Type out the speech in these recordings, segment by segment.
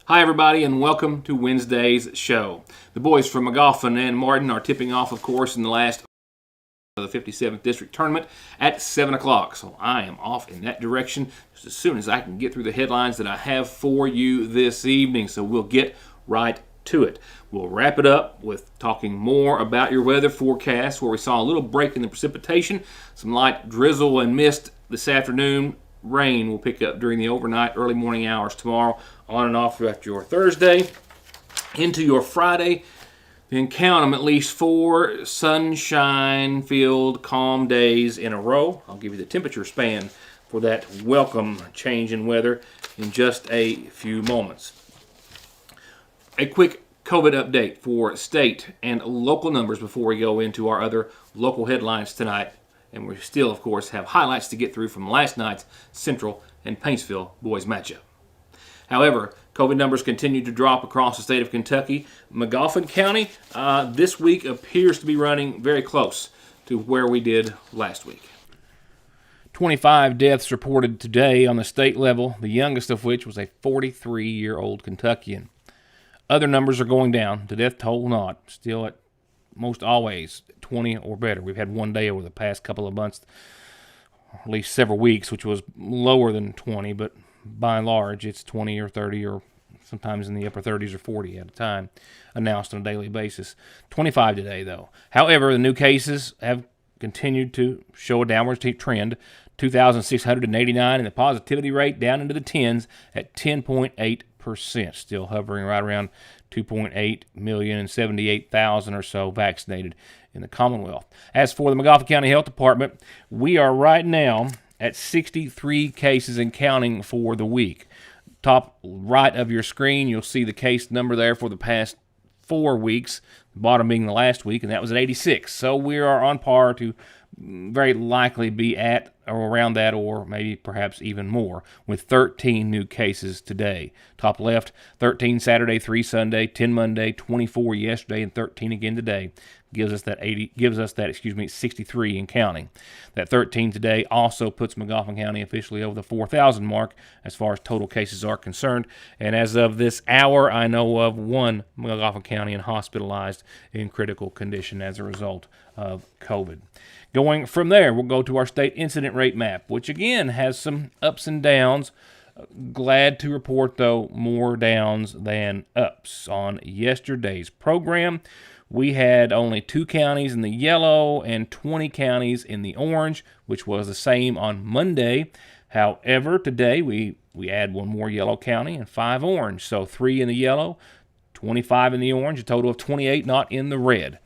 Hi, everybody, and welcome to Wednesday's show. The boys from Mcauliffe and Martin are tipping off, of course, in the last of the 57th District Tournament at 7 o'clock. So I am off in that direction just as soon as I can get through the headlines that I have for you this evening. So we'll get right to it. We'll wrap it up with talking more about your weather forecast, where we saw a little break in the precipitation, some light drizzle and mist this afternoon. Rain will pick up during the overnight, early morning hours tomorrow, on and off throughout your Thursday into your Friday. Then count them, at least 4 sunshine-filled, calm days in a row. I'll give you the temperature span for that welcome change in weather in just a few moments. A quick COVID update for state and local numbers before we go into our other local headlines tonight. And we still, of course, have highlights to get through from last night's Central and Paintsville boys matchup. However, COVID numbers continue to drop across the state of Kentucky. Mcauliffe County this week appears to be running very close to where we did last week. 25 deaths reported today on the state level, the youngest of which was a 43-year-old Kentuckian. Other numbers are going down. The death toll not. Still at most always 20 or better. We've had one day over the past couple of months, or at least several weeks, which was lower than 20, but by and large, it's 20 or 30 or sometimes in the upper 30s or 40 at a time announced on a daily basis. 25 today, though. However, the new cases have continued to show a downward trend, 2,689, and the positivity rate down into the tens at 10.8%, still hovering right around 2.8 million and 78,000 or so vaccinated in the Commonwealth. As for the Mcauliffe County Health Department, we are right now at 63 cases and counting for the week. Top right of your screen, you'll see the case number there for the past 4 weeks, the bottom being the last week, and that was at 86. So we are on par to very likely be at or around that, or maybe perhaps even more, with 13 new cases today. Top left, 13 Saturday, 3 Sunday, 10 Monday, 24 yesterday, and 13 again today. Gives us that 63 and counting. That 13 today also puts Mcauliffe County officially over the 4,000 mark as far as total cases are concerned. And as of this hour, I know of 1 Mcauliffe County hospitalized in critical condition as a result of COVID. Going from there, we'll go to our state incident rate map, which again has some ups and downs. Glad to report, though, more downs than ups. On yesterday's program, we had only 2 counties in the yellow and 20 counties in the orange, which was the same on Monday. However, today we add 1 more yellow county and 5 orange. So 3 in the yellow, 25 in the orange, a total of 28 not in the red.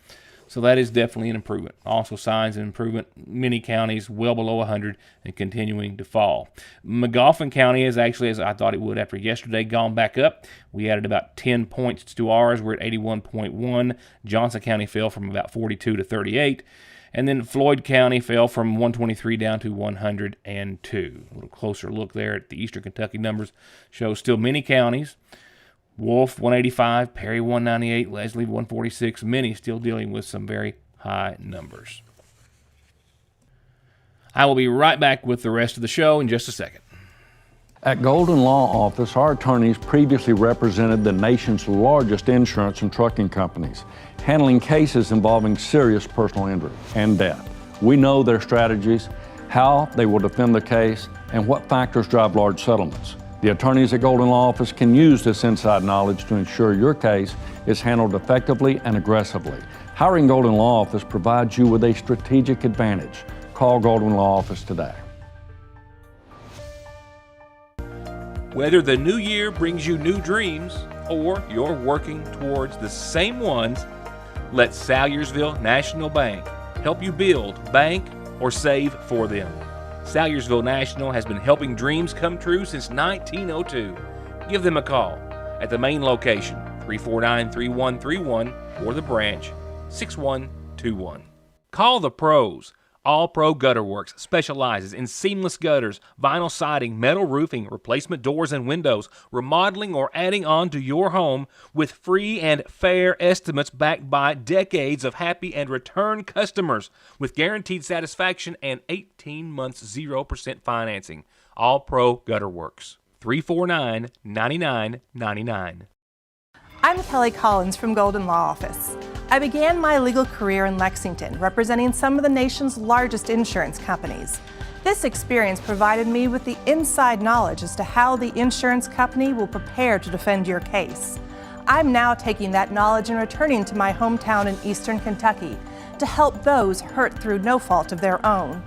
So that is definitely an improvement. Also signs of improvement. Many counties well below 100 and continuing to fall. Mcauliffe County is actually, as I thought it would after yesterday, gone back up. We added about 10 points to ours. We're at 81.1. Johnson County fell from about 42 to 38. And then Floyd County fell from 123 down to 102. A little closer look there at the Eastern Kentucky numbers shows still many counties. Wolf 185, Perry 198, Leslie 146, many still dealing with some very high numbers. I will be right back with the rest of the show in just a second. At Golden Law Office, our attorneys previously represented the nation's largest insurance and trucking companies, handling cases involving serious personal injury and death. We know their strategies, how they will defend the case, and what factors drive large settlements. The attorneys at Golden Law Office can use this inside knowledge to ensure your case is handled effectively and aggressively. Hiring Golden Law Office provides you with a strategic advantage. Call Golden Law Office today. Whether the new year brings you new dreams or you're working towards the same ones, let Salyersville National Bank help you build, bank, or save for them. Salyersville National has been helping dreams come true since 1902. Give them a call at the main location, 349-3131, or the branch, 6121. Call the pros. All Pro Gutter Works specializes in seamless gutters, vinyl siding, metal roofing, replacement doors and windows, remodeling or adding on to your home with free and fair estimates backed by decades of happy and return customers with guaranteed satisfaction and 18 months 0% financing. All Pro Gutter Works. 888-349-9999. I'm Kelly Collins from Golden Law Office. I began my legal career in Lexington, representing some of the nation's largest insurance companies. This experience provided me with the inside knowledge as to how the insurance company will prepare to defend your case. I'm now taking that knowledge and returning to my hometown in Eastern Kentucky to help those hurt through no fault of their own.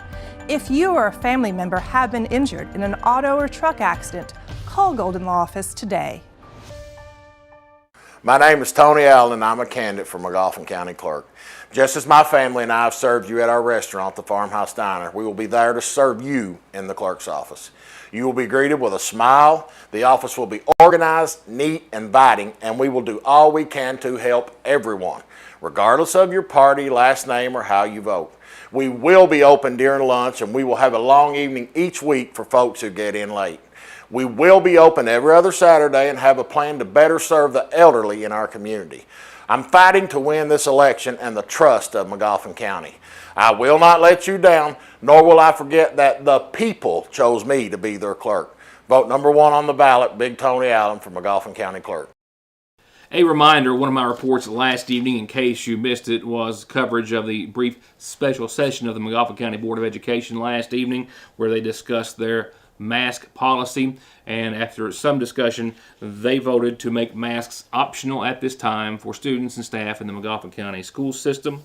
If you or a family member have been injured in an auto or truck accident, call Golden Law Office today. My name is Tony Allen, and I'm a candidate for Mcauliffe County Clerk. Just as my family and I have served you at our restaurant, the Farmhouse Diner, we will be there to serve you in the clerk's office. You will be greeted with a smile. The office will be organized, neat, inviting, and we will do all we can to help everyone, regardless of your party, last name, or how you vote. We will be open during lunch, and we will have a long evening each week for folks who get in late. We will be open every other Saturday and have a plan to better serve the elderly in our community. I'm fighting to win this election and the trust of Mcauliffe County. I will not let you down, nor will I forget that the people chose me to be their clerk. Vote number 1 on the ballot, Big Tony Allen for Mcauliffe County Clerk. A reminder, one of my reports last evening, in case you missed it, was coverage of the brief special session of the Mcauliffe County Board of Education last evening, where they discussed their mask policy, and after some discussion, they voted to make masks optional at this time for students and staff in the Mcauliffe County school system.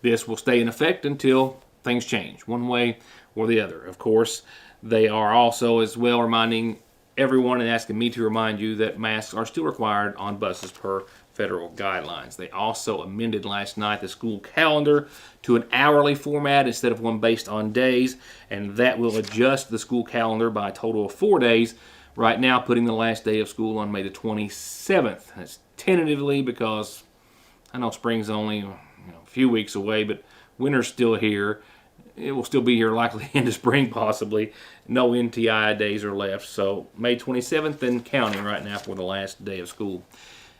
This will stay in effect until things change, one way or the other. Of course, they are also as well reminding everyone and asking me to remind you that masks are still required on buses per federal guidelines. They also amended last night the school calendar to an hourly format instead of one based on days, and that will adjust the school calendar by a total of 4 days, right now putting the last day of school on May the 27th. That's tentatively, because I know spring's only a few weeks away, but winter's still here. It will still be here likely into spring possibly. No NTI days are left, so May 27th and counting right now for the last day of school.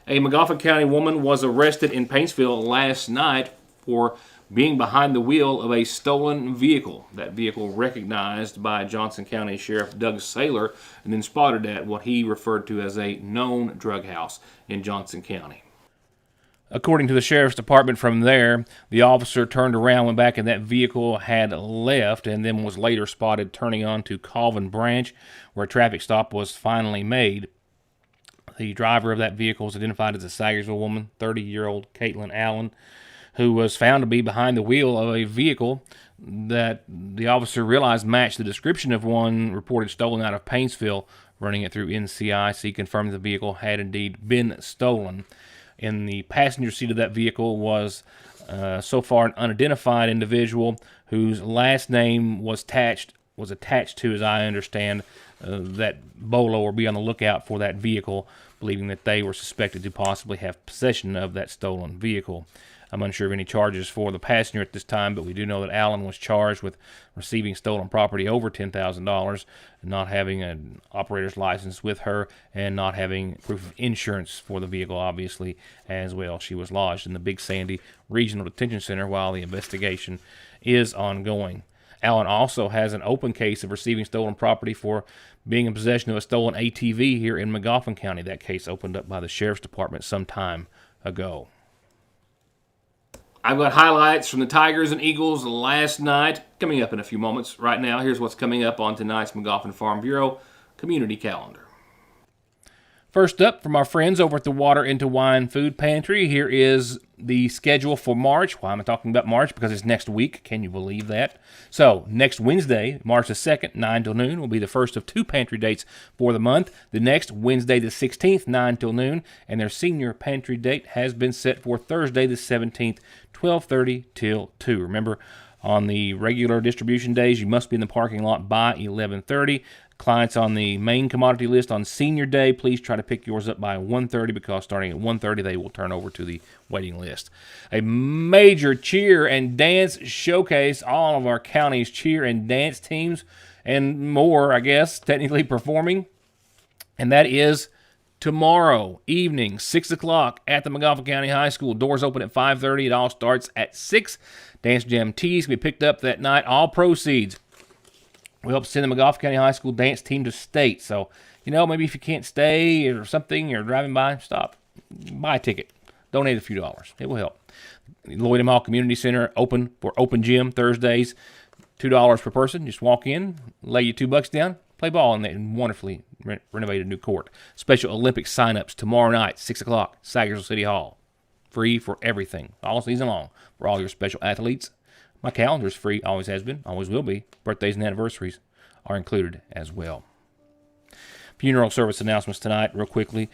A Mcauliffe County woman was arrested in Paintsville last night for being behind the wheel of a stolen vehicle. That vehicle recognized by Johnson County Sheriff Doug Saylor and then spotted at what he referred to as a known drug house in Johnson County. According to the Sheriff's Department from there, the officer turned around, went back, and that vehicle had left and then was later spotted turning onto Colvin Branch, where a traffic stop was finally made. The driver of that vehicle was identified as a Sagersville woman, 30-year-old Caitlin Allen, who was found to be behind the wheel of a vehicle that the officer realized matched the description of one reported stolen out of Paintsville. Running it through NCIC confirmed the vehicle had indeed been stolen. In the passenger seat of that vehicle was so far an unidentified individual whose last name was attached to, as I understand, that Bolo, or be on the lookout for that vehicle, believing that they were suspected to possibly have possession of that stolen vehicle. I'm unsure of any charges for the passenger at this time, but we do know that Allen was charged with receiving stolen property over $10,000, not having an operator's license with her, and not having proof of insurance for the vehicle, obviously, as well. She was lodged in the Big Sandy Regional Detention Center while the investigation is ongoing. Allen also has an open case of receiving stolen property for being in possession of a stolen ATV here in Mcauliffe County. That case opened up by the Sheriff's Department some time ago. I've got highlights from the Tigers and Eagles last night coming up in a few moments. Right now, here's what's coming up on tonight's Mcauliffe Farm Bureau Community Calendar. First up, from our friends over at the Water into Wine Food Pantry, here is the schedule for March. Why am I talking about March? Because it's next week. Can you believe that? So, next Wednesday, March the 2nd, 9 till noon, will be the first of 2 pantry dates for the month. The next, Wednesday the 16th, 9 till noon, and their senior pantry date has been set for Thursday the 17th, 12:30 till 2. Remember, on the regular distribution days, you must be in the parking lot by 11:30. Clients on the main commodity list on senior day, please try to pick yours up by 1:30, because starting at 1:30 they will turn over to the waiting list. A major cheer and dance showcase, all of our county's cheer and dance teams and more, I guess, technically performing, and that is tomorrow evening, 6 o'clock at the Mcauliffe County High School. Doors open at 5:30. It all starts at 6. Dance Jam tees can be picked up that night. All proceeds We help send the Mcauliffe County High School dance team to state. So, maybe if you can't stay or something, you're driving by, stop, buy a ticket, donate a few dollars. It will help. Lloyd M. Hall Community Center open for open gym Thursdays, $2 per person. Just walk in, lay you $2 down, play ball in that wonderfully renovated new court. Special Olympics sign-ups tomorrow night, 6 o'clock, Sagersville City Hall. Free for everything, all season long, for all your special athletes. My calendar's free, always has been, always will be. Birthdays and anniversaries are included as well. Funeral service announcements tonight, real quickly.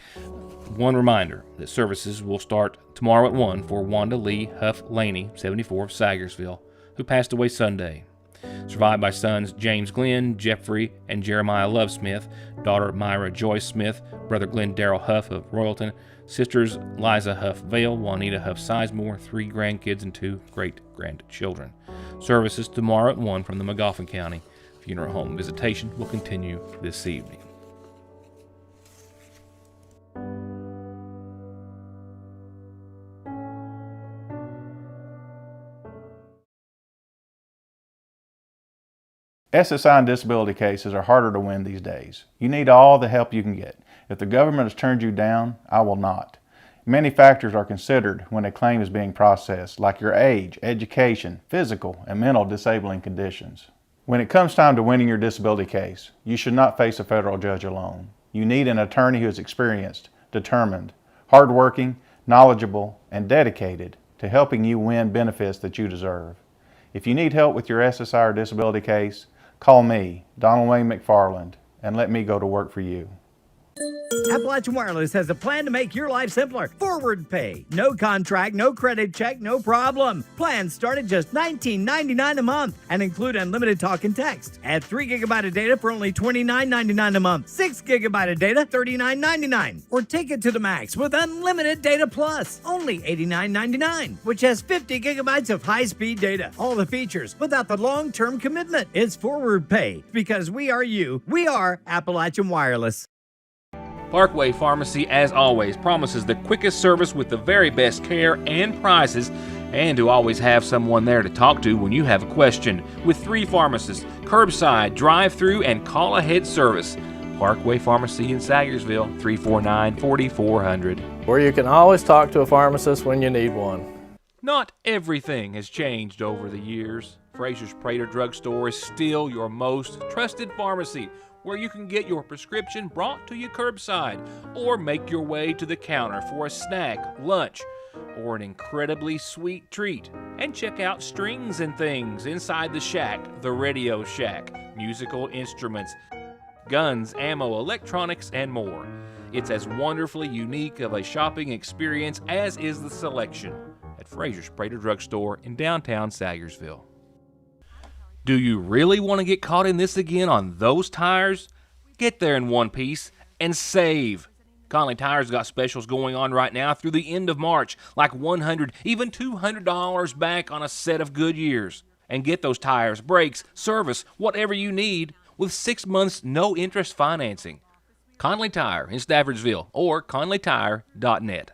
One reminder that services will start tomorrow at 1 for Wanda Lee Huff Laney, 74, of Sagersville, who passed away Sunday. Survived by sons James Glenn, Jeffrey, and Jeremiah Love Smith, daughter Myra Joyce Smith, brother Glenn Darrell Huff of Royalton, sisters Liza Huff Vale, Juanita Huff Sizemore, 3 grandkids and 2 great-grandchildren. Services tomorrow at 1 from the Mcauliffe County Funeral Home. Visitation will continue this evening. SSI and disability cases are harder to win these days. You need all the help you can get. If the government has turned you down, I will not. Many factors are considered when a claim is being processed, like your age, education, physical, and mental disabling conditions. When it comes time to winning your disability case, you should not face a federal judge alone. You need an attorney who is experienced, determined, hardworking, knowledgeable, and dedicated to helping you win benefits that you deserve. If you need help with your SSI or disability case, call me, Donald Wayne McFarland, and let me go to work for you. Appalachian Wireless has a plan to make your life simpler. Forward pay. No contract, no credit check, no problem. Plans start at just $19.99 a month and include unlimited talk and text. Add 3 GB of data for only $29.99 a month. 6 GB of data, $39.99. Or take it to the max with unlimited data plus, only $89.99, which has 50 gigabytes of high-speed data. All the features without the long-term commitment. It's forward pay because we are you. We are Appalachian Wireless. Parkway Pharmacy, as always, promises the quickest service with the very best care and prices, and to always have someone there to talk to when you have a question. With 3 pharmacists, curbside, drive-through, and call-ahead service. Parkway Pharmacy in Sagersville, 349-4400. Where you can always talk to a pharmacist when you need one. Not everything has changed over the years. Fraser's Prater Drugstore is still your most trusted pharmacy, where you can get your prescription brought to you curbside or make your way to the counter for a snack, lunch, or an incredibly sweet treat. And check out Strings and Things inside the shack, the Radio Shack, musical instruments, guns, ammo, electronics, and more. It's as wonderfully unique of a shopping experience as is the selection at Fraser's Prater Drugstore in downtown Sagersville. Do you really want to get caught in this again on those tires? Get there in one piece and save. Conley Tires got specials going on right now through the end of March, like $100, even $200 back on a set of Goodyears. And get those tires, brakes, service, whatever you need with 6 months no interest financing. Conley Tire in Staffordsville or conleytire.net.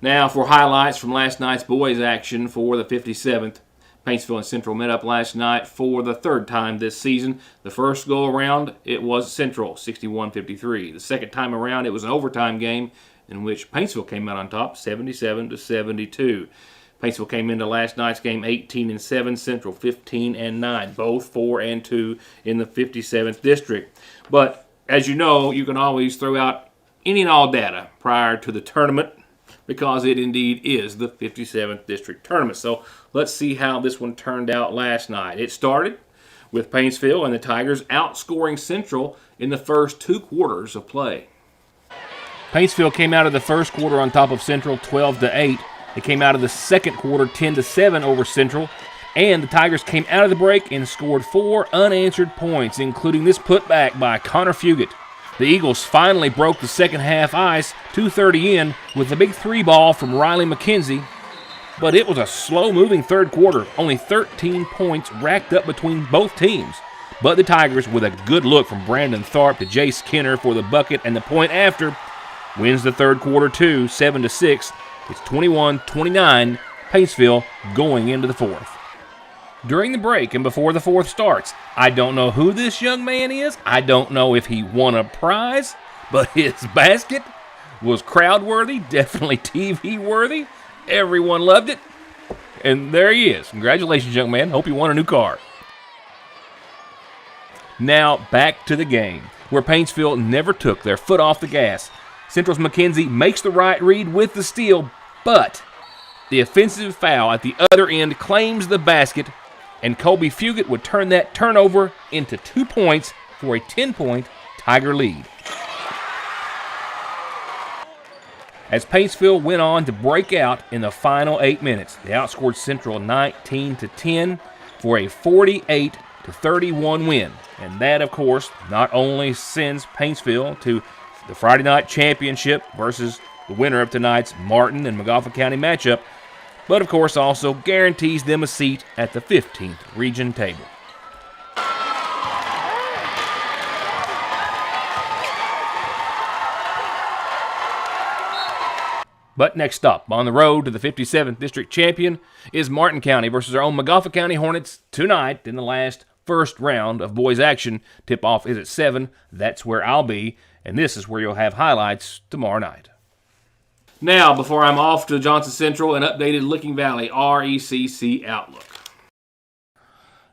Now for highlights from last night's boys action for the 57th. Paintsville and Central met up last night for the 3rd time this season. The first go around, it was Central, 61-53. The second time around, it was an overtime game in which Paintsville came out on top, 77-72. Paintsville came into last night's game 18-7, Central 15-9, both 4-2 in the 57th district. But as you know, you can always throw out any and all data prior to the tournament, because it indeed is the 57th District Tournament. So let's see how this one turned out last night. It started with Paintsville and the Tigers outscoring Central in the first 2 quarters of play. Paintsville came out of the first quarter on top of Central 12-8. They came out of the second quarter 10-7 over Central. And the Tigers came out of the break and scored 4 unanswered points, including this putback by Connor Fugate. The Eagles finally broke the second half ice, 2:30 in, with a big 3 ball from Riley McKenzie. But it was a slow-moving third quarter, only 13 points racked up between both teams. But the Tigers, with a good look from Brandon Tharp to Jace Kenner for the bucket and the point after, wins the third quarter too, 7-6. It's 21-29, Paintsville going into the fourth. during the break and before the fourth starts. I don't know who this young man is. I don't know if he won a prize, but his basket was crowd-worthy, definitely TV-worthy. Everyone loved it. And there he is. Congratulations, young man. Hope you won a new car. Now, back to the game, where Paintsville never took their foot off the gas. Central's McKenzie makes the right read with the steal, but the offensive foul at the other end claims the basket, and Colby Fugit would turn that turnover into 2 points for a 10-point Tiger lead. As Paintsville went on to break out in the final 8 minutes, they outscored Central 19-10 for a 48-31 win. And that, of course, not only sends Paintsville to the Friday night championship versus the winner of tonight's Martin and Mcauliffe County matchup, but of course also guarantees them a seat at the 15th region table. But next up, on the road to the 57th District Champion, is Martin County versus our own Mcauliffe County Hornets tonight in the last first round of boys action. Tip-off is at 7. That's where I'll be, and this is where you'll have highlights tomorrow night. Now, before I'm off to Johnson Central, an updated Licking Valley RECC outlook.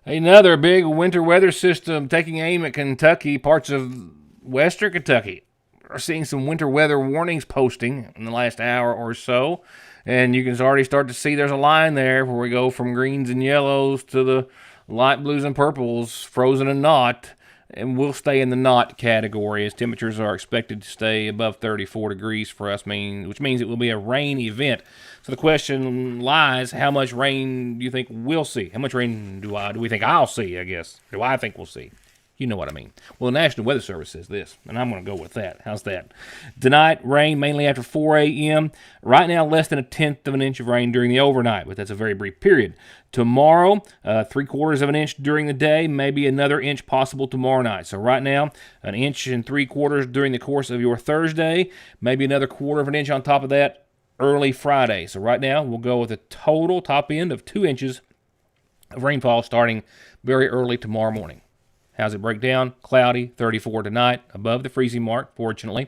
Another big winter weather system taking aim at Kentucky, parts of western Kentucky. We're seeing some winter weather warnings posting in the last hour or so, and you can already start to see there's a line there where we go from greens and yellows to the light blues and purples, frozen and not, and we'll stay in the not category as temperatures are expected to stay above 34 degrees for us, which means it will be a rain event. So the question lies, how much rain do you think we'll see? How much rain do we think I'll see, I guess? Do I think we'll see? You know what I mean. Well, the National Weather Service says this, and I'm going to go with that. How's that? Tonight, rain mainly after 4 a.m. Right now, less than 1/10 of an inch of rain during the overnight, but that's a very brief period. Tomorrow, 3/4 of an inch during the day, maybe another inch possible tomorrow night. So right now, 1 3/4 inches during the course of your Thursday, maybe another 1/4 of an inch on top of that early Friday. So right now, we'll go with a total top end of 2 inches of rainfall starting very early tomorrow morning. How's it break down? Cloudy, 34 tonight, above the freezing mark, fortunately.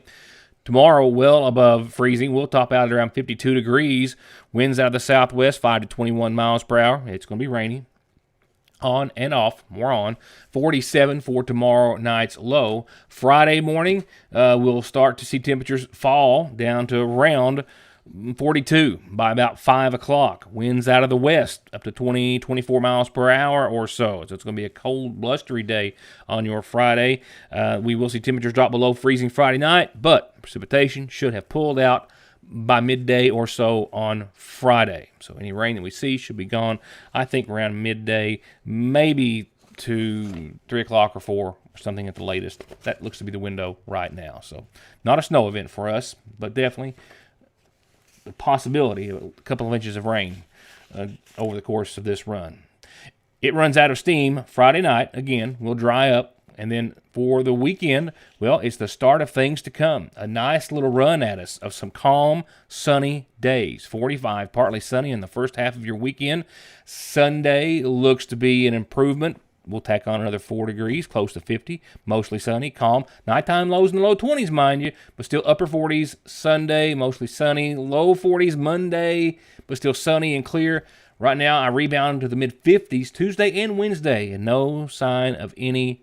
Tomorrow, well above freezing. We'll top out at around 52 degrees. Winds out of the southwest, 5 to 21 miles per hour. It's going to be rainy. On and off, more on. 47 for tomorrow night's low. Friday morning, we'll start to see temperatures fall down to around 42 by about 5 o'clock. Winds out of the west up to 20, 24 miles per hour or so. So it's going to be a cold, blustery day on your Friday. We will see temperatures drop below freezing Friday night, but precipitation should have pulled out by midday or so on Friday. So any rain that we see should be gone, I think, around midday, maybe to 3 o'clock or 4 or something at the latest. That looks to be the window right now. So not a snow event for us, but definitely the possibility of a couple of inches of rain over the course of this run. It runs out of steam Friday night. Again, we'll dry up. And then for the weekend, well, it's the start of things to come. A nice little run at us of some calm, sunny days. 45, partly sunny in the first half of your weekend. Sunday looks to be an improvement. We'll tack on another 4 degrees, close to 50, mostly sunny, calm. Nighttime lows in the low 20s, mind you, but still upper 40s Sunday, mostly sunny. Low 40s Monday, but still sunny and clear. Right now, I rebound to the mid-50s Tuesday and Wednesday, and no sign of any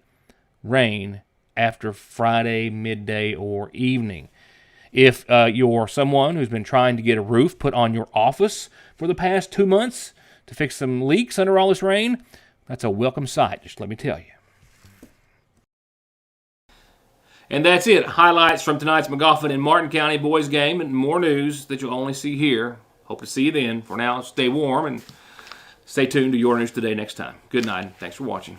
rain after Friday, midday, or evening. If you're someone who's been trying to get a roof put on your office for the past 2 months to fix some leaks under all this rain, that's a welcome sight, just let me tell you. And that's it. Highlights from tonight's Mcauliffe and Martin County boys game, and more news that you'll only see here. Hope to see you then. For now, stay warm and stay tuned to Your News Today next time. Good night, and thanks for watching.